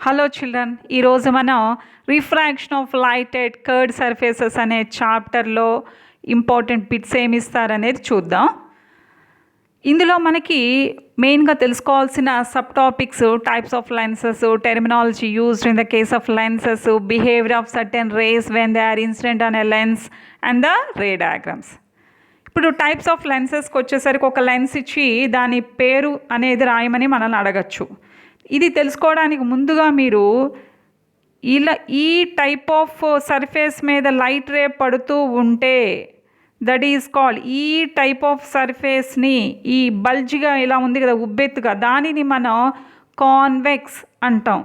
Hello children, ఈరోజు మనం refraction of light at curved surfaces అనే చాప్టర్లో ఇంపార్టెంట్ బిట్స్ ఏమి ఇస్తారనేది చూద్దాం. ఇందులో మనకి మెయిన్గా తెలుసుకోవాల్సిన sub topics types of lenses, terminology used in the case of lenses, behaviour of certain rays when they are incident on a lens and the ray diagrams. ఇప్పుడు types of లెన్సెస్కి వచ్చేసరికి ఒక లెన్స్ ఇచ్చి దాని పేరు అనేది రాయమని మనల్ని అడగచ్చు. ఇది తెలుసుకోవడానికి ముందుగా మీరు ఈ టైప్ ఆఫ్ సర్ఫేస్ మీద లైట్ రే పడుతూ ఉంటే దట్ ఈజ్ కాల్డ్, ఈ టైప్ ఆఫ్ సర్ఫేస్ని, ఈ బల్జ్గా ఇలా ఉంది కదా ఉబ్బెత్తుగా, దానిని మనం కాన్వెక్స్ అంటాం.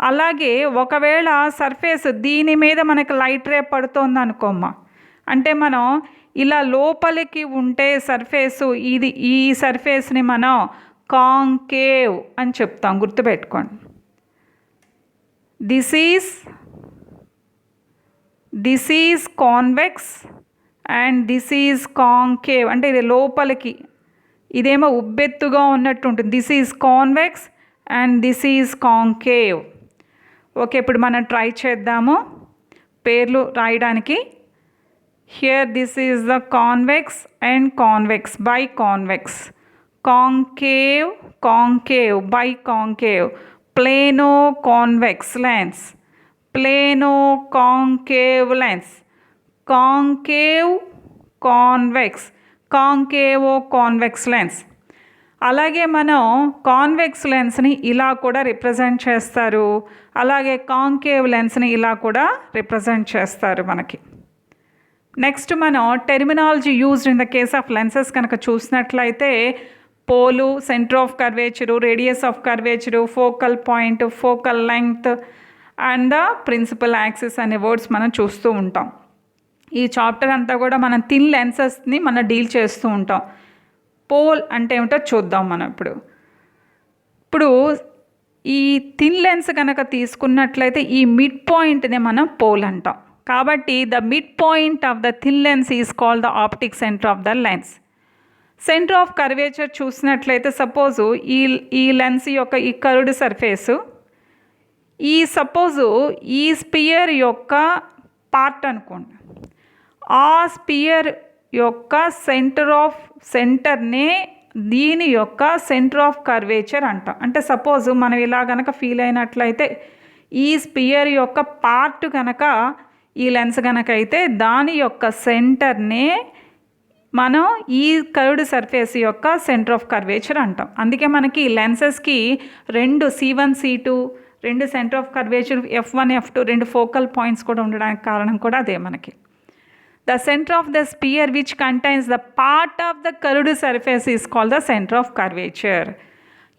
అలాగే ఒకవేళ సర్ఫేస్ దీని మీద మనకు లైట్ రే పడుతోంది అనుకోమ్మా, అంటే మనం ఇలా లోపలికి ఉంటే సర్ఫేసు, ఈ సర్ఫేస్ని మనం కాంకేవ్ అని చెప్తాం, గుర్తుపెట్టుకోండి. This is convex and this is concave, అంటే ఇది లోపలికి, ఇదేమో ఉబ్బెత్తుగా ఉన్నట్టు ఉంటుంది. This is convex and this is concave. Okay, ఇప్పుడు మనం ట్రై చేద్దాము పేర్లు రాయడానికి. Here this is the convex and convex by convex, concave, concave by concave, plano convex lens, plano concave lens, concave convex, concavo convex lens. అలాగే మనం convex లెన్స్ని ఇలా కూడా represent చేస్తారు, అలాగే కాంకేవ్ లెన్స్ని ఇలా కూడా రిప్రజెంట్ చేస్తారు మనకి. నెక్స్ట్ మనం terminology used in the case of lenses కనుక చూసినట్లయితే pole, centre of curvature, radius of curvature, focal point, focal length and the principal axis అనే వర్డ్స్ మనం చూస్తూ ఉంటాం. ఈ చాప్టర్ అంతా కూడా మనం థిన్ లెన్సెస్ని మనం డీల్ చేస్తూ ఉంటాం. పోల్ అంటే ఏమిటో చూద్దాం మనం ఇప్పుడు ఈ థిన్ లెన్స్ కనుక తీసుకున్నట్లయితే ఈ మిడ్ పాయింట్ని మనం పోల్ అంటాం. కాబట్టి the mid point of the thin lens is called the optic centre of the lens. Centre of curvature చూసినట్లయితే సపోజు ఈ లెన్స్ యొక్క ఈ కర్వ్డ్ సర్ఫేసు, ఈ స్పియర్ యొక్క పార్ట్ అనుకోండి, ఆ స్పియర్ యొక్క సెంటర్నే దీని యొక్క సెంటర్ ఆఫ్ కర్వేచర్ అంటాం. అంటే సపోజు మనం ఇలా కనుక ఫీల్ అయినట్లయితే ఈ స్పియర్ యొక్క పార్ట్ కనుక ఈ లెన్స్ కనుక అయితే దాని యొక్క సెంటర్నే మనం ఈ కర్వ్డ్ సర్ఫేస్ యొక్క సెంటర్ ఆఫ్ కర్వేచర్ అంటాం. అందుకే మనకి లెన్సెస్కి రెండు C1, C2, రెండు centre of curvature F1, F2, రెండు ఫోకల్ పాయింట్స్ కూడా ఉండడానికి కారణం కూడా అదే మనకి. The centre of the spear which contains the part of the curved surface is called the centre of curvature.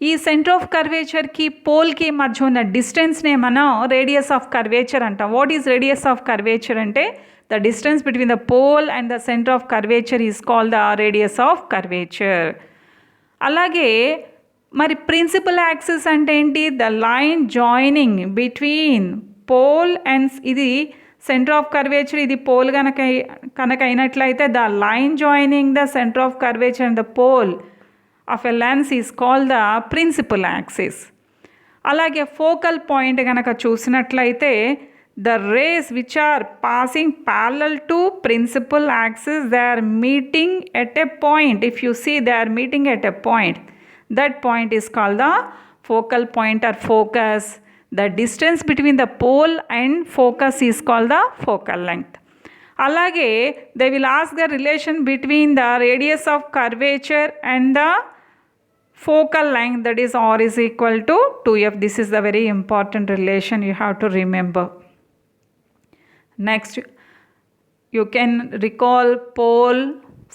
ఈ సెంటర్ ఆఫ్ కర్వేచర్కి పోల్కి మధ్య ఉన్న డిస్టెన్స్నే మనం రేడియస్ ఆఫ్ కర్వేచర్ అంటాం. What is radius of curvature అంటే the distance between the pole and the center of curvature is called the radius of curvature. అలాగే మరి principal axis అంటే ఏంటి? The line joining between pole and, ఇది centre of curvature, ఇది pole కనుక అయినట్లయితే the line joining the centre of curvature and the pole of a lens is called the principal axis. అలాగే focal point కనుక చూసినట్లయితే the rays which are passing parallel to principal axis, they are meeting at a point. If you see they are meeting at a point, that point is called the focal point or focus. The distance between the pole and focus is called the focal length. Alage they will ask the relation between the radius of curvature and the focal length, that is R is equal to 2F. This is the very important relation you have to remember. Next, you can recall pole,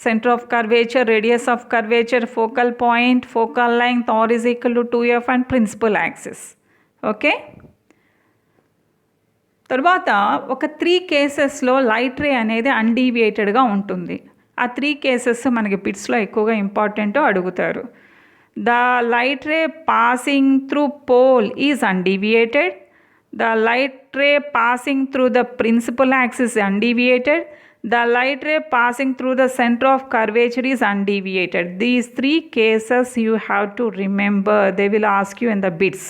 center of curvature, radius of curvature, focal point, focal length, R is equal to 2F and principal axis. Okay? తర్వాత ఒక 3 కేసెస్లో light ray అనేది అన్డీవియేటెడ్గా ఉంటుంది. ఆ 3 cases మనకి బిట్స్లో ఎక్కువగా important అడుగుతారు. The light ray passing through pole is undeviated. The light ray passing through the principal axis is undeviated. The light ray passing through the center of curvature is undeviated. These 3 cases you have to remember. They will ask you in the bits.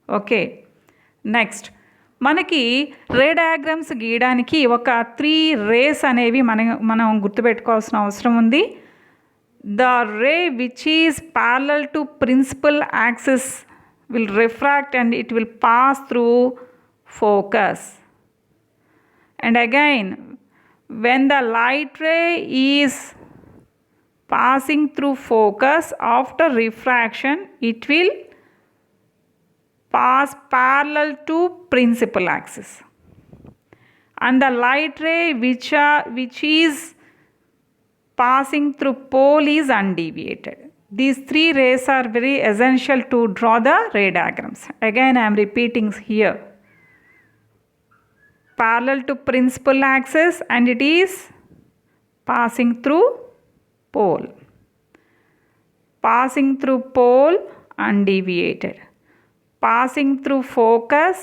Okay. Next మనకి రే diagrams గీయడానికి ఒక 3 race అనేవి మనం గుర్తుపెట్టుకోవాల్సిన అవసరం ఉంది. The ray which is parallel to principal axis will refract and it will pass through focus. And again, when the light ray is passing through focus after refraction, it will pass parallel to principal axis. And the light ray which is passing through pole is undeviated. These 3 rays are very essential to draw the ray diagrams. Again, I am repeating here. Parallel to principal axis and it is passing through pole. Passing through pole, undeviated. Passing through focus,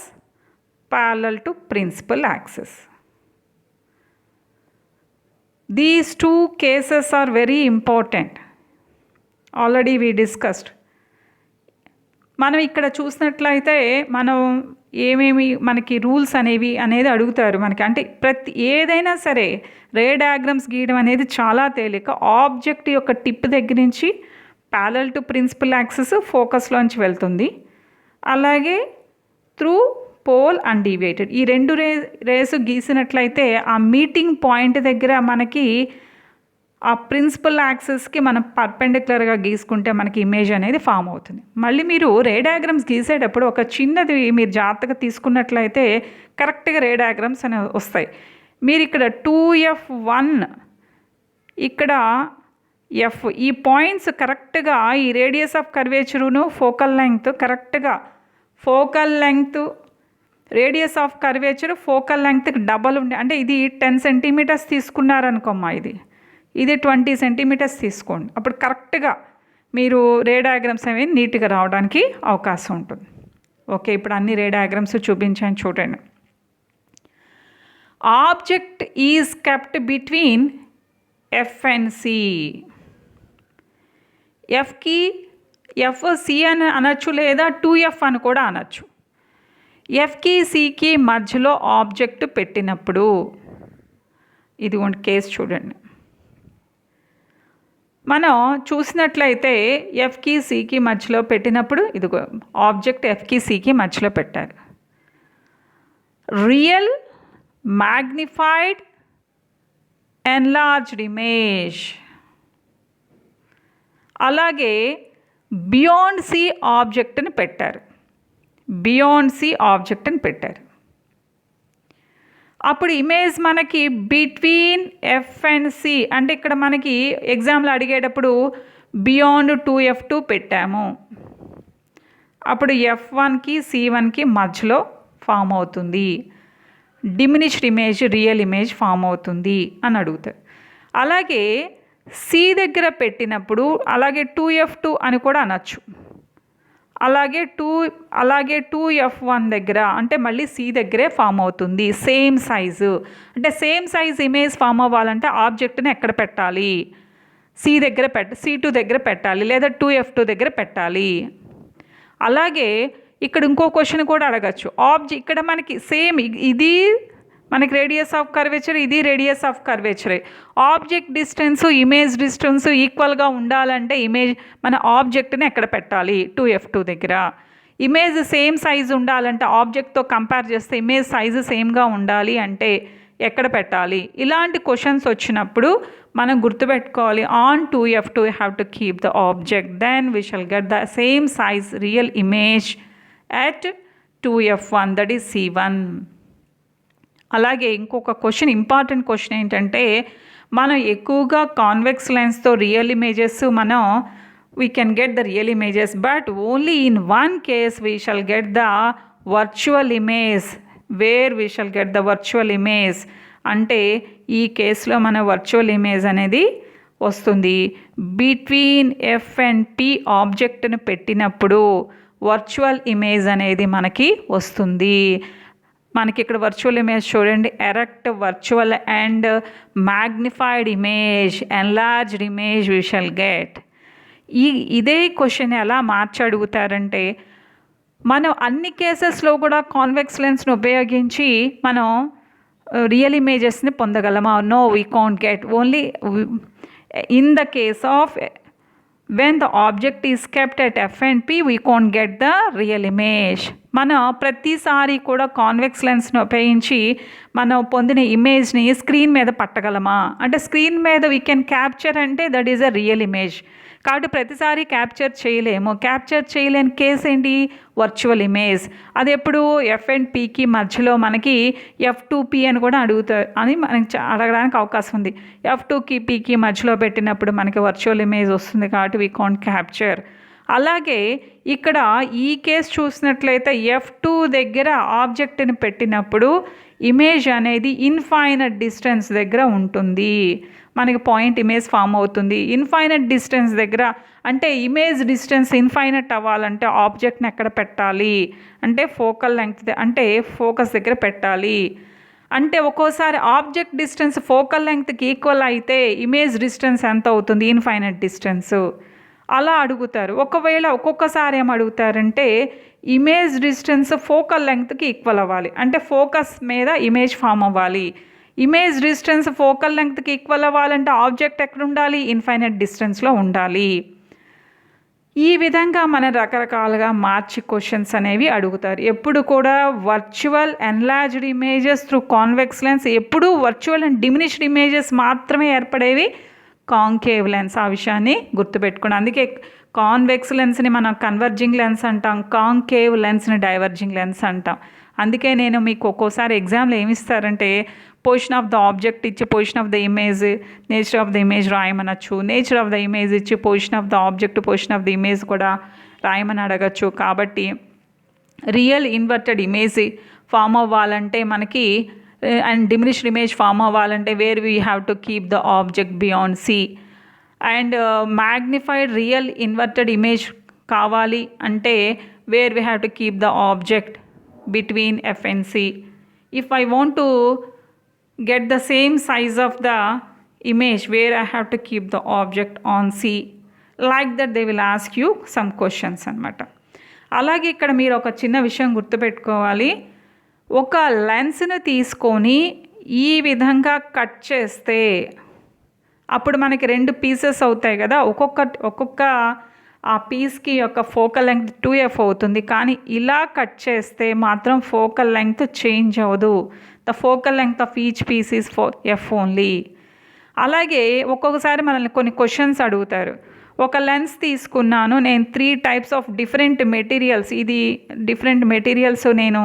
parallel to principal axis. These 2 cases are very important. Already we discussed. మనం ఇక్కడ చూసినట్లయితే మనం ఏమేమి మనకి rules అనేది అడుగుతారు మనకి. అంటే ఏదైనా సరే రే డయాగ్రామ్స్ గీయడం అనేది చాలా తేలిక. ఆబ్జెక్ట్ యొక్క టిప్ దగ్గర నుంచి ప్యారలల్ టు ప్రిన్సిపల్ యాక్సిస్ ఫోకస్లోంచి వెళ్తుంది. అలాగే త్రూ పోల్ అన్డీవియేటెడ్ ఈ 2 రేసు గీసినట్లయితే ఆ మీటింగ్ పాయింట్ దగ్గర మనకి ఆ ప్రిన్సిపల్ యాక్సిస్కి మనం పర్పెండిక్యులర్గా గీసుకుంటే మనకి ఇమేజ్ అనేది ఫామ్ అవుతుంది. మళ్ళీ మీరు రే డయాగ్రామ్స్ గీసేటప్పుడు ఒక చిన్నది మీరు జాగ్రత్తగా తీసుకున్నట్లయితే కరెక్ట్గా రే డయాగ్రామ్స్ అనేవి వస్తాయి. మీరు ఇక్కడ 2F1 ఇక్కడ F ఈ పాయింట్స్ కరెక్ట్గా ఈ రేడియస్ ఆఫ్ కర్వేచరును ఫోకల్ లెంగ్త్ కరెక్ట్గా focal length radius of curvature focal లెంగ్త్కి డబల్ ఉండే, అంటే ఇది 10 సెంటీమీటర్స్ తీసుకున్నారనుకోమ్మా, ఇది 20 సెంటీమీటర్స్ తీసుకోండి. అప్పుడు కరెక్ట్గా మీరు రే డయాగ్రామ్స్ అనేవి నీట్గా రావడానికి అవకాశం ఉంటుంది. ఓకే, ఇప్పుడు అన్ని రే డయాగ్రామ్స్ చూపించాను చూడండి. Object is kept between F and C. ఎఫ్కి ఎఫ్సి అని అనొచ్చు, లేదా 2F అని కూడా అనొచ్చు. ఎఫ్కి సికి మధ్యలో ఆబ్జెక్ట్ పెట్టినప్పుడు ఇది కేసు చూడండి. మనం చూసినట్లయితే ఎఫ్కి సికి మధ్యలో పెట్టినప్పుడు ఇదిగో ఆబ్జెక్ట్ ఎఫ్కి సికి మధ్యలో పెట్టారు. Real magnified enlarged image. అలాగే బియాండ్ సి ఆబ్జెక్ట్ని పెట్టారు. బియాండ్ సి ఆబ్జెక్ట్ని పెట్టారు. అప్పుడు ఇమేజ్ మనకి బిట్వీన్ ఎఫ్ అండ్ సి, అంటే ఇక్కడ మనకి ఎగ్జామ్లో అడిగేటప్పుడు బియాండ్ 2F2 పెట్టాము. అప్పుడు F1కి C1కి మధ్యలో ఫామ్ అవుతుంది. Diminished image real image form అవుతుంది అని అడుగుతారు. అలాగే సి దగ్గర పెట్టినప్పుడు అలాగే 2F2 అని కూడా అనొచ్చు. అలాగే 2F1 దగ్గర అంటే మళ్ళీ సి దగ్గరే ఫామ్ అవుతుంది. సేమ్ సైజు, అంటే సేమ్ సైజ్ ఇమేజ్ ఫామ్ అవ్వాలంటే ఆబ్జెక్ట్ని ఎక్కడ పెట్టాలి? C2 దగ్గర పెట్టాలి, లేదా 2F2 దగ్గర పెట్టాలి. అలాగే ఇక్కడ ఇంకో క్వశ్చన్ కూడా అడగచ్చు. ఇక్కడ మనకి సేమ్ ఇది మనకి రేడియస్ ఆఫ్ కర్వేచర్, ఇది రేడియస్ ఆఫ్ కర్వేచరే. ఆబ్జెక్ట్ డిస్టెన్స్ ఇమేజ్ డిస్టెన్స్ ఈక్వల్గా ఉండాలంటే ఇమేజ్ మన ఆబ్జెక్ట్ని ఎక్కడ పెట్టాలి? 2F2 దగ్గర. ఇమేజ్ సేమ్ సైజు ఉండాలంటే ఆబ్జెక్ట్తో కంపేర్ చేస్తే ఇమేజ్ సైజు సేమ్గా ఉండాలి అంటే ఎక్కడ పెట్టాలి? ఇలాంటి క్వశ్చన్స్ వచ్చినప్పుడు మనం గుర్తుపెట్టుకోవాలి, on 2F2 you have to keep the object, then we shall get the same size real image at 2F1, that is C1. అలాగే ఇంకొక క్వశ్చన్, ఇంపార్టెంట్ క్వశ్చన్ ఏంటంటే, మనం ఎక్కువగా కాన్వెక్స్ లెన్స్తో real images we can get the real images, but only in one case we shall get the virtual image. Where we shall get the virtual image అంటే ఈ కేసులో మన వర్చువల్ ఇమేజ్ అనేది వస్తుంది. బిట్వీన్ ఎఫ్ అండ్ టీ ఆబ్జెక్ట్ని పెట్టినప్పుడు virtual image అనేది మనకి వస్తుంది. మనకి ఇక్కడ వర్చువల్ ఇమేజ్ చూడండి, erect virtual and magnified image, enlarged image we shall get. ఇదే క్వశ్చన్ ఎలా మార్చి అడుగుతారంటే, మనం అన్ని కేసెస్లో కూడా కాన్వెక్స్ లెన్స్ని ఉపయోగించి మనం రియల్ ఇమేజెస్ని పొందగలమా? No, we can't get. Only in the case of when the object is kept at F&P, we can't get the real image. మనం ప్రతిసారి కూడా కాన్వెక్స్ లెన్స్ని ఉపయోగించి మనం పొందిన ఇమేజ్ని స్క్రీన్ మీద పట్టగలమా అంటే స్క్రీన్ మీద వీ కెన్ క్యాప్చర్ అంటే that is a real image. కాబట్టి ప్రతిసారి క్యాప్చర్ చేయలేము. క్యాప్చర్ చేయలేని కేసు ఏంటి? Virtual image. అది ఎప్పుడు F&Pకి మధ్యలో మనకి F2P అని కూడా అడుగుతారు అని మనకి అడగడానికి అవకాశం ఉంది. F2కి Pకి మధ్యలో పెట్టినప్పుడు మనకి వర్చువల్ ఇమేజ్ వస్తుంది కాబట్టి వీ కాంట్ క్యాప్చర్. అలాగే ఇక్కడ ఈ కేసు చూసినట్లయితే F2 దగ్గర ఆబ్జెక్ట్ని పెట్టినప్పుడు ఇమేజ్ అనేది ఇన్ఫైనట్ డిస్టెన్స్ దగ్గర ఉంటుంది. మనకి పాయింట్ ఇమేజ్ ఫామ్ అవుతుంది. ఇన్ఫైనట్ డిస్టెన్స్ దగ్గర అంటే ఇమేజ్ డిస్టెన్స్ ఇన్ఫైనట్ అవ్వాలంటే ఆబ్జెక్ట్ని ఎక్కడ పెట్టాలి అంటే ఫోకల్ లెంగ్త్ అంటే ఫోకస్ దగ్గర పెట్టాలి. అంటే ఒక్కోసారి ఆబ్జెక్ట్ డిస్టెన్స్ ఫోకల్ లెంగ్త్కి ఈక్వల్ అయితే ఇమేజ్ డిస్టెన్స్ ఎంత అవుతుంది? Infinite distance. అలా అడుగుతారు. ఒకవేళ ఒక్కొక్కసారి ఏం అడుగుతారంటే ఇమేజ్ డిస్టెన్స్ ఫోకల్ లెంగ్త్కి ఈక్వల్ అవ్వాలి అంటే ఫోకస్ మీద ఇమేజ్ ఫామ్ అవ్వాలి. ఇమేజ్ డిస్టెన్స్ ఫోకల్ లెంగ్త్కి ఈక్వల్ అవ్వాలంటే ఆబ్జెక్ట్ ఎక్కడ ఉండాలి? ఇన్ఫైనట్ డిస్టెన్స్లో ఉండాలి. ఈ విధంగా మన రకరకాలుగా మార్చి క్వశ్చన్స్ అనేవి అడుగుతారు. ఎప్పుడు కూడా virtual enlarged images through convex lens, ఎప్పుడు వర్చువల్ అండ్ డిమినిష్డ్ ఇమేజెస్ మాత్రమే ఏర్పడేవి కాంకేవ్ లెన్స్. ఆ విషయాన్ని గుర్తుపెట్టుకోండి. అందుకే కాన్వెక్స్ లెన్స్ని మనం కన్వర్జింగ్ లెన్స్ అంటాం, కాంకేవ్ లెన్స్ని డైవర్జింగ్ లెన్స్ అంటాం. అందుకే నేను మీకు ఒక్కోసారి ఎగ్జామ్లో ఏమిస్తారంటే పొజిషన్ ఆఫ్ ద ఆబ్జెక్ట్ ఇచ్చి position of the image, nature of the image రాయమనొచ్చు. నేచర్ ఆఫ్ ద ఇమేజ్ ఇచ్చి position of the object, position of the image కూడా రాయమని అడగచ్చు. కాబట్టి రియల్ ఇన్వర్టెడ్ ఇమేజ్ ఫామ్ అవ్వాలంటే మనకి అండ్ డిమినిష్డ్ ఇమేజ్ ఫామ్ అవ్వాలంటే where we have to keep the object beyond C. And magnified real inverted image కావాలి అంటే where we have to keep the object between F and C. If I want to get the same size of the image, where I have to keep the object on C. Like that they will ask you some questions అన్నమాట. అలాగే ఇక్కడ మీరు ఒక చిన్న విషయం గుర్తుపెట్టుకోవాలి. ఒక లెన్స్ను తీసుకొని ఈ విధంగా కట్ చేస్తే అప్పుడు మనకి 2 పీసెస్ అవుతాయి కదా. ఒక్కొక్క ఆ పీస్కి యొక్క ఫోకల్ లెంగ్త్ 2F అవుతుంది. కానీ ఇలా కట్ చేస్తే మాత్రం ఫోకల్ లెంగ్త్ చేంజ్ అవ్వదు. The focal length of each piece is F only. అలాగే ఒక్కొక్కసారి మనల్ని కొన్ని క్వశ్చన్స్ అడుగుతారు. ఒక లెన్స్ తీసుకున్నాను నేను 3 టైప్స్ ఆఫ్ డిఫరెంట్ మెటీరియల్స్, ఇది డిఫరెంట్ మెటీరియల్స్ నేను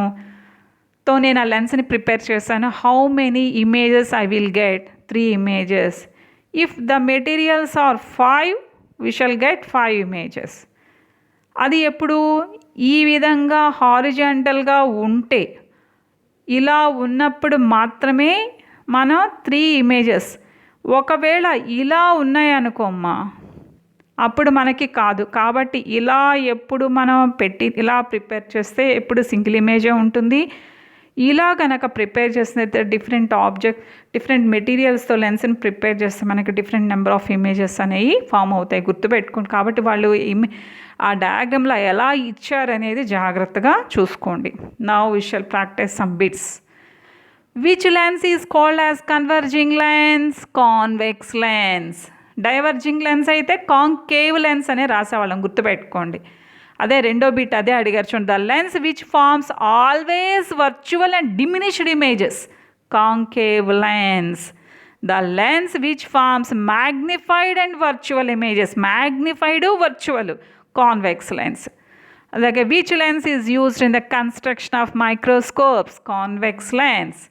ఆ లెన్స్ని ప్రిపేర్ చేశాను. How many images I will get? 3 images. If the materials are 5 we shall get 5 images. అది ఎప్పుడు ఈ విధంగా హారిజాంటల్గా ఉంటే ఇలా ఉన్నప్పుడు మాత్రమే మనం 3 ఇమేజెస్. ఒకవేళ ఇలా ఉన్నాయనుకోమ్మా అప్పుడు మనకి కాదు. కాబట్టి ఇలా ఎప్పుడు మనం ఇలా ప్రిపేర్ చేస్తే ఎప్పుడు సింగిల్ ఇమేజే ఉంటుంది. ఇలా కనుక ప్రిపేర్ చేస్తే డిఫరెంట్ మెటీరియల్స్తో లెన్స్ని ప్రిపేర్ చేస్తే మనకి డిఫరెంట్ నెంబర్ ఆఫ్ ఇమేజెస్ అనేవి ఫామ్ అవుతాయి. గుర్తుపెట్టుకోండి. కాబట్టి వాళ్ళు ఆ డయాగ్రామ్లో ఎలా ఇచ్చారనేది జాగ్రత్తగా చూసుకోండి. Now we shall practise some bits. Which lens is called as converging lens? Convex lens. Diverging lens అయితే కాంకేవ్ లెన్స్ అనే రాసేవాళ్ళం. గుర్తుపెట్టుకోండి. అదే రెండో బిట్ అదే అడిగారు చూడండి. The lens which forms always virtual and diminished images, concave lens. The lens which forms magnified and virtual images, magnified virtual, convex lens. అలాగే which lens is used in the construction of microscopes? Convex lens.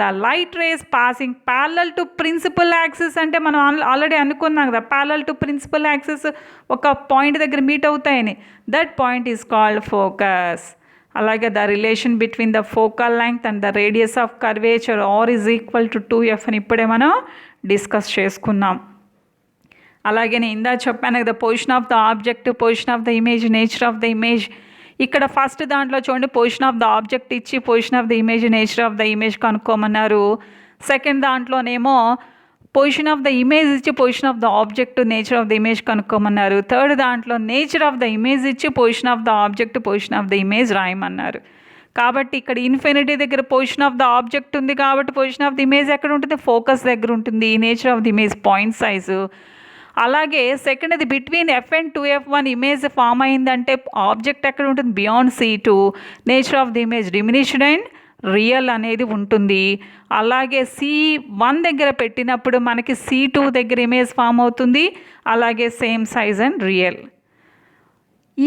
The light race passing parallel to principal axis అంటే మనం already అనుకున్నాం కదా, parallel to principal axis ఒక point దగ్గర meet అవుతాయని. That point is called focus. అలాగే the relation between the focal length and the radius of curvature R is equal to 2F అని ఇప్పుడే మనం డిస్కస్ చేసుకున్నాం. అలాగే నేను ఇందా చెప్పాను కదా, position of the object, position of the image, nature of the image. ఇక్కడ ఫస్ట్ దాంట్లో చూడండి పొజిషన్ ఆఫ్ ద ఆబ్జెక్ట్ ఇచ్చి position of the image, nature of the image కనుక్కోమన్నారు. సెకండ్ దాంట్లోనేమో పొజిషన్ ఆఫ్ ద ఇమేజ్ ఇచ్చి position of the object nature of the image కనుక్కోమన్నారు. Third దాంట్లో nature of the image ఇచ్చి position of the object position of the image రాయమన్నారు. కాబట్టి ఇక్కడ infinity దగ్గర పొజిషన్ ఆఫ్ ద ఆబ్జెక్ట్ ఉంది కాబట్టి పొజిషన్ ఆఫ్ ద ఇమేజ్ ఎక్కడ ఉంటుంది, ఫోకస్ దగ్గర ఉంటుంది. Nature of the image point size. అలాగే సెకండ్ది between F and 2F1 image form అయిందంటే ఆబ్జెక్ట్ ఎక్కడ ఉంటుంది, beyond C2. Nature of the image diminished and real అనేది ఉంటుంది. అలాగే C1 దగ్గర పెట్టినప్పుడు మనకి C2 దగ్గర ఇమేజ్ ఫామ్ అవుతుంది. అలాగే సేమ్ సైజ్ అండ్ రియల్.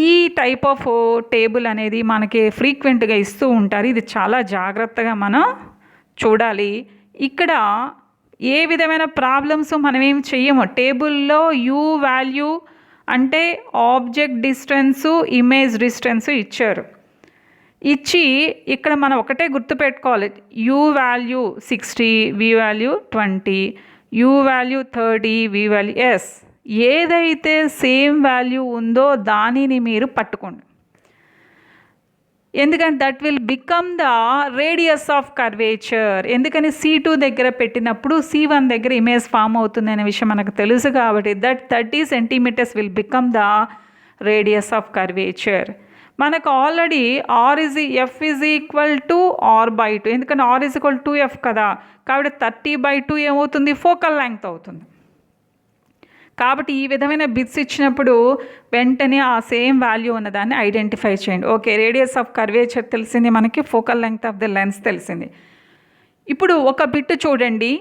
ఈ టైప్ ఆఫ్ టేబుల్ అనేది మనకి ఫ్రీక్వెంట్గా ఇస్తూ ఉంటారు. ఇది చాలా జాగ్రత్తగా మనం చూడాలి. ఇక్కడ ఏ విధమైన ప్రాబ్లమ్స్ మనం ఏం చెయ్యము. టేబుల్లో యూ వాల్యూ అంటే ఆబ్జెక్ట్ డిస్టెన్సు ఇమేజ్ డిస్టెన్సు ఇచ్చారు. ఇచ్చి ఇక్కడ మనం ఒకటే గుర్తుపెట్టుకోవాలి, u value 60, v value 20, u value 30, v value ఎస్. ఏదైతే సేమ్ వాల్యూ ఉందో దానిని మీరు పట్టుకోండి. ఎందుకంటే that will become the radius of curvature. ఎందుకని C2 దగ్గర పెట్టినప్పుడు C1 దగ్గర ఇమేజ్ ఫామ్ అవుతుంది అనే విషయం మనకు తెలుసు కాబట్టి that 30 centimetres will become the radius of curvature. మనకు already F is equal to R/2. ఎందుకంటే R ఈజ్ ఈక్వల్ 2F కదా, కాబట్టి 30/2 ఏమవుతుంది, ఫోకల్ లెంగ్త్ అవుతుంది. కాబట్టి ఈ విధమైన బిట్స్ ఇచ్చినప్పుడు వెంటనే ఆ సేమ్ వాల్యూ ఉన్నదాన్ని ఐడెంటిఫై చేయండి. ఓకే, రేడియస్ ఆఫ్ కర్వేచర్ తెలిసింది మనకి, focal length of the lens తెలిసింది. ఇప్పుడు ఒక బిట్ చూడండి,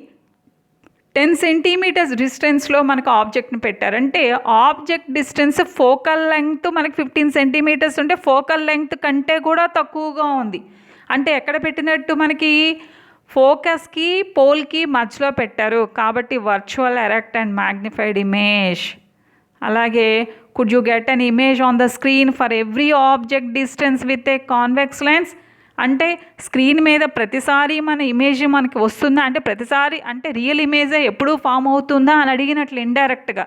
10 సెంటీమీటర్స్ డిస్టెన్స్లో మనకు ఆబ్జెక్ట్ని పెట్టారంటే ఆబ్జెక్ట్ డిస్టెన్స్ ఫోకల్ లెంగ్త్ మనకి 15 సెంటీమీటర్స్ ఉంటే ఫోకల్ లెంగ్త్ కంటే కూడా తక్కువగా ఉంది. అంటే ఎక్కడ పెట్టినట్టు, మనకి ఫోకస్కి పోల్కి మధ్యలో పెట్టారు కాబట్టి virtual erect and magnified image. అలాగే could you get an image on the screen for every object distance with a convex lens. అంటే స్క్రీన్ మీద ప్రతిసారి మన ఇమేజ్ మనకి వస్తుందా అంటే ప్రతిసారి అంటే రియల్ ఇమేజే ఎప్పుడూ ఫామ్ అవుతుందా అని అడిగినట్లు ఇండైరెక్ట్గా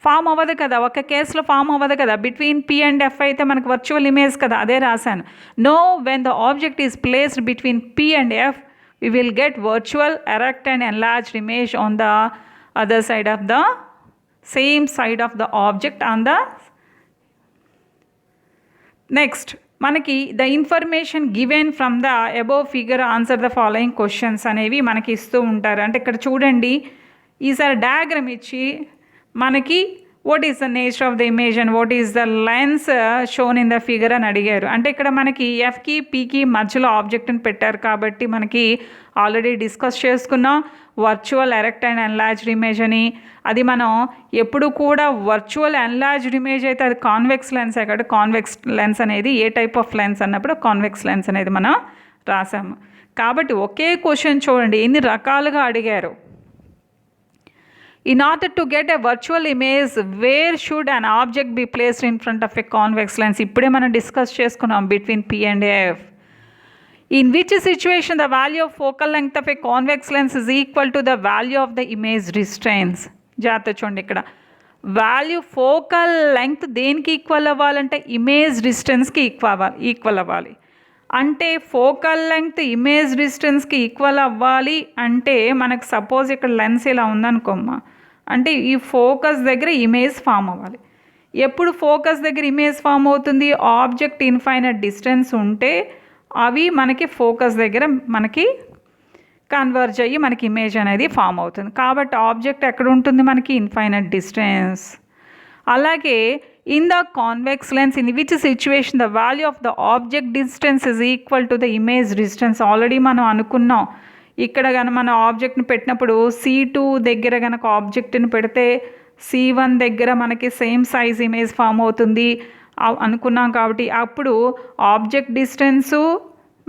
ఫామ్ అవ్వదు కదా, ఒక కేసులో ఫామ్ అవ్వదు కదా. బిట్వీన్ P అండ్ F అయితే మనకు వర్చువల్ ఇమేజ్ కదా, అదే రాశాను. No, when the object is placed between P and F we will get virtual erect and enlarged image on the other side of the same side of the object on the next. మనకి the information given from the above figure answer the following questions అనేవి మనకి ఇస్తూ ఉంటారు. అంటే ఇక్కడ చూడండి, ఈసారి diagram ఇచ్చి మనకి what is the nature of the image and what is the lens shown in the figure అని అడిగారు. అంటే ఇక్కడ మనకి Fకి Pకి మధ్యలో ఆబ్జెక్ట్ని పెట్టారు కాబట్టి మనకి ఆల్రెడీ డిస్కస్ చేసుకున్నాం virtual erect and enlarged image అని. అది మనం ఎప్పుడు కూడా వర్చువల్ ఎన్లార్జ్డ్ ఇమేజ్ అయితే అది కాన్వెక్స్ లెన్స్ కాబట్టి కాన్వెక్స్ లెన్స్ అనేది ఏ టైప్ ఆఫ్ లెన్స్ అన్నప్పుడు కాన్వెక్స్ లెన్స్ అనేది మనం రాసాము. కాబట్టి ఒకే క్వశ్చన్ చూడండి ఎన్ని రకాలుగా అడిగారు. In order to get a virtual image, where should an object be placed in front of a convex lens? ఇప్పుడే మనం డిస్కస్ చేసుకున్నాం between P and F. In which situation the value of focal length of a convex lens is equal to the value of the image distance? జాగ్రత్త చూడండి, ఇక్కడ value focal length దేనికి equal అవ్వాలంటే image డిస్టెన్స్కి equal అవ్వాలి. అంటే focal length image డిస్టెన్స్కి equal అవ్వాలి అంటే మనకు సపోజ్ ఇక్కడ లెన్స్ ఇలా ఉందనుకోమ్మా, అంటే ఈ ఫోకస్ దగ్గర ఇమేజ్ ఫామ్ అవ్వాలి. ఎప్పుడు ఫోకస్ దగ్గర ఇమేజ్ ఫామ్ అవుతుంది, ఆబ్జెక్ట్ ఇన్ఫైనట్ డిస్టెన్స్ ఉంటే అవి మనకి ఫోకస్ దగ్గర మనకి కన్వర్జ్ అయ్యి మనకి ఇమేజ్ అనేది ఫామ్ అవుతుంది. కాబట్టి ఆబ్జెక్ట్ ఎక్కడ ఉంటుంది, మనకి ఇన్ఫైనట్ డిస్టెన్స్. అలాగే in the convex lens in which situation the value of the object distance is equal to the image distance. Already మనం అనుకున్నాం, ఇక్కడ కనుక మన ఆబ్జెక్ట్ని పెట్టినప్పుడు C2 దగ్గర కనుక ఆబ్జెక్ట్ని పెడితే C1 దగ్గర మనకి సేమ్ సైజ్ ఇమేజ్ ఫామ్ అవుతుంది అనుకున్నాం. కాబట్టి అప్పుడు ఆబ్జెక్ట్ డిస్టెన్సు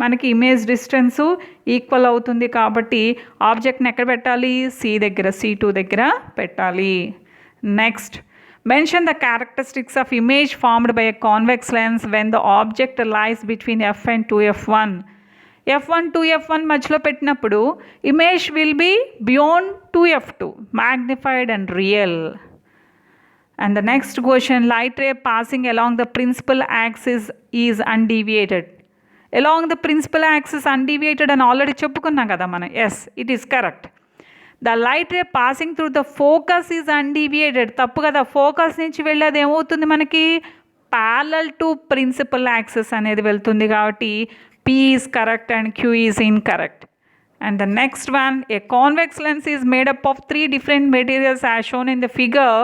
మనకి ఇమేజ్ డిస్టెన్సు ఈక్వల్ అవుతుంది. కాబట్టి ఆబ్జెక్ట్ని ఎక్కడ పెట్టాలి, C దగ్గర C2 దగ్గర పెట్టాలి. Next, mention the characteristics of image formed by a convex lens when the object lies between F and 2F1. F1 2F1 మధ్యలో పెట్టినప్పుడు image will be beyond 2F2, magnified and real. And the next question, light ray passing along the principal axis is undeviated. Along the principal axis undeviated అని ఆల్రెడీ చెప్పుకున్నాం కదా మనం. Yes, it is correct. The light ray passing through the focus is undeviated. తప్పు కదా, focus నుంచి వెళ్ళేది ఏమవుతుంది మనకి ప్యారలల్ టు ప్రిన్సిపల్ యాక్సిస్ అనేది వెళ్తుంది. కాబట్టి P is correct and Q is incorrect. And the next one, a convex lens is made up of 3 different materials as shown in the figure.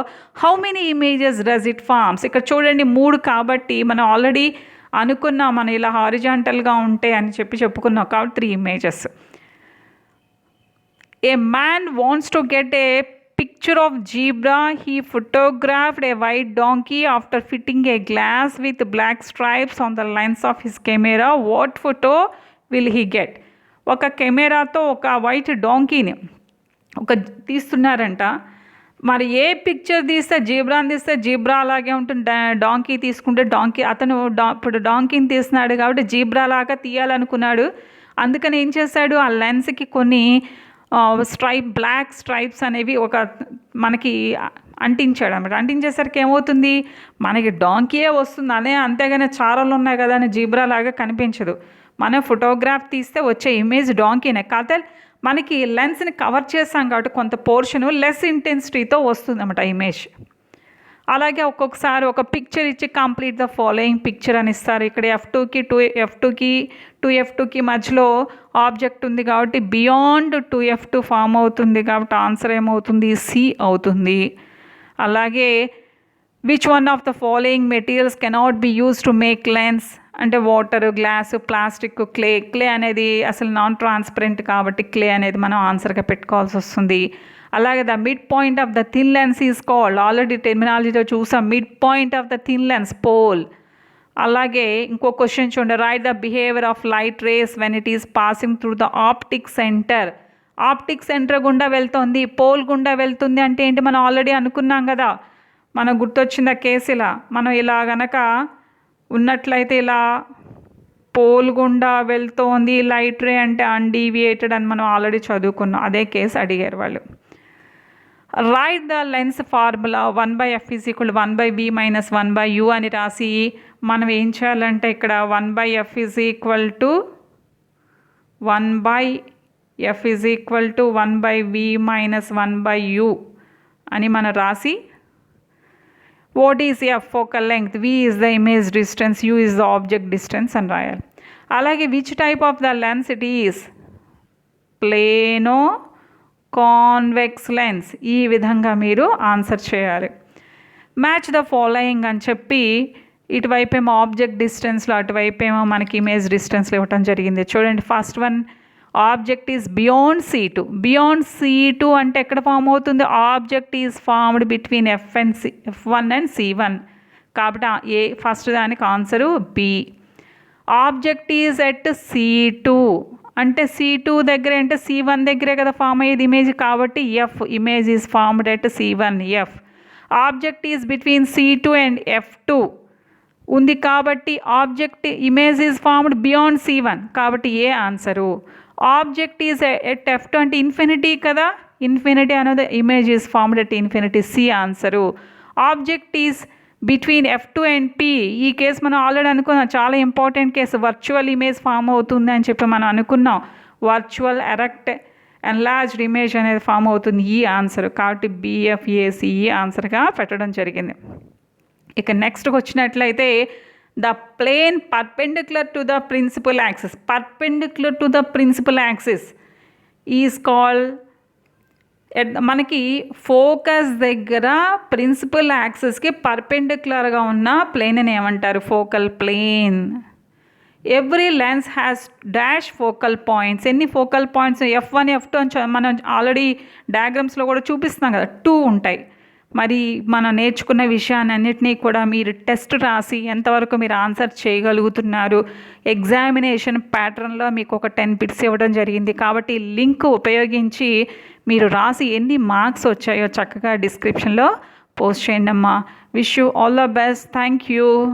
How many images does it forms? ఇక్కడ చూడండి 3 కాబట్టి మనం already అనుకున్నాం మనం ఇలా హారిజాంటల్గా ఉంటాయి అని చెప్పుకున్నాం కాబట్టి 3 images. A man wants to get a picture of zebra. He photographed a white donkey after fitting a glass with black stripes on the lens of his camera. What photo will he get? ఒక కెమెరాతో ఒక white డాంకీని తీస్తున్నారంట. మరి ఏ picture తీస్తే జీబ్రాని తీస్తే zebra అలాగే ఉంటుంది, donkey తీసుకుంటే donkey అతను ఇప్పుడు డాంకీని తీస్తున్నాడు కాబట్టి జీబ్రా లాగా తీయాలనుకున్నాడు. అందుకని ఏం చేశాడు, ఆ లెన్స్కి కొన్ని బ్లాక్ స్ట్రైప్స్ అనేవి మనకి అంటించాడు అనమాట. అంటించేసరికి ఏమవుతుంది, మనకి డాంకీయే వస్తుంది అంతేగాని చారలు ఉన్నాయి కదా అని జీబ్రా లాగా కనిపించదు. మనం ఫోటోగ్రాఫ్ తీస్తే వచ్చే ఇమేజ్ డాంకీనే. కాకపోతే మనకి లెన్స్ని కవర్ చేస్తాం కాబట్టి కొంత పోర్షను లెస్ ఇంటెన్సిటీతో వస్తుంది అన్నమాట ఇమేజ్. అలాగే ఒక్కొక్కసారి ఒక పిక్చర్ ఇచ్చి కంప్లీట్ ద ఫాలోయింగ్ పిక్చర్ అని ఇస్తారు. ఇక్కడ F2కి మధ్యలో ఆబ్జెక్ట్ ఉంది కాబట్టి బియాండ్ 2F2 ఫామ్ అవుతుంది కాబట్టి ఆన్సర్ ఏమవుతుంది, C అవుతుంది. అలాగే which one of the following materials cannot be use to make lens అంటే వాటర్, గ్లాసు, ప్లాస్టిక్, క్లే అనేది అసలు నాన్ ట్రాన్స్పరెంట్ కాబట్టి క్లే అనేది మనం ఆన్సర్గా పెట్టుకోవాల్సి వస్తుంది. అలాగే the mid point of the thin lens is called, already టెర్మినాలజీతో చూసాం, mid point of the thin lens pole. అలాగే ఇంకో క్వశ్చన్ చూడండి, write the behaviour of light rays when it is passing through the optic centre. Optic centre గుండా వెళ్తుంది, pole గుండా వెళ్తుంది అంటే ఏంటి మనం ఆల్రెడీ అనుకున్నాం కదా, మనం గుర్తొచ్చింది ఆ కేసు. ఇలా మనం ఇలా గనక ఉన్నట్లయితే ఇలా పోల్ గుండా వెళ్తోంది లైట్ రే అంటే అన్డీవియేటెడ్ అని మనం ఆల్రెడీ చదువుకున్నాం. అదే కేసు అడిగారు వాళ్ళు. Right the lens formula 1/f = 1/v - 1/u అని రాసి మనం ఏం చేయాలంటే ఇక్కడ 1/f = 1/v - 1/u అని మనం రాసి what is f focal length, v is the image distance, u is the object distance అని రాయాలి. అలాగే which type of the lens it is, plano convex lens, ఈ విధంగా మీరు ఆన్సర్ చేయాలి. మ్యాచ్ ద ఫాలోయింగ్ అని చెప్పి ఇటువైపేమో ఆబ్జెక్ట్ డిస్టెన్స్లో అటువైపేమో మనకి ఇమేజ్ డిస్టెన్స్లో ఇవ్వటం జరిగింది. చూడండి first one object is beyond C2. Beyond C2 అంటే ఎక్కడ ఫామ్ అవుతుంది, object is formed between F1 and C1 కాబట్టి ఫస్ట్ దానికి answer B. Object is at C2 అంటే C2 దగ్గర అంటే C1 దగ్గరే కదా ఫామ్ అయ్యేది ఇమేజ్ కాబట్టి F, image is formed at C1 F. Object is between C2 and F2 ఉంది కాబట్టి object image is formed beyond C1 కాబట్టి A answer. Object is at F2 అంటే ఇన్ఫినిటీ కదా, ఇన్ఫినిటీ అనేది image is formed at infinity, C answer. Object is between F2 and P, ఈ case మనం already అనుకున్నాం, చాలా important case, virtual image form అవుతుంది అని చెప్పి మనం అనుకున్నాం. వర్చువల్ ఎరెక్ట్ ఎన్లార్జ్డ్ ఇమేజ్ అనేది ఫామ్ అవుతుంది, ఈ ఆన్సర్ కాబట్టి BFACE ఆన్సర్గా పెట్టడం జరిగింది. ఇక నెక్స్ట్కి వచ్చినట్లయితే the plane perpendicular to the principal axis, perpendicular to the principal axis is called, మనకి ఫోకస్ దగ్గర ప్రిన్సిపల్ యాక్సిస్కి పర్పెండిక్యులర్గా ఉన్న ప్లేన్ని ఏమంటారు, focal plane. Every lens has dash focal points. ఎన్ని ఫోకల్ పాయింట్స్, F1 F2 అని మనం ఆల్రెడీ డయాగ్రామ్స్లో కూడా చూపిస్తున్నాం కదా, 2 ఉంటాయి. మరి మనం నేర్చుకున్న విషయాన్ని అన్నిటినీ కూడా మీరు టెస్ట్ రాసి ఎంతవరకు మీరు ఆన్సర్ చేయగలుగుతున్నారు, ఎగ్జామినేషన్ ప్యాటర్న్లో మీకు ఒక 10 బిట్స్ ఇవ్వడం జరిగింది కాబట్టి లింక్ ఉపయోగించి మీరు రాసి ఎన్ని మార్క్స్ వచ్చాయో చక్కగా డిస్క్రిప్షన్లో పోస్ట్ చేయండి అమ్మా. Wish you all the best. Thank you.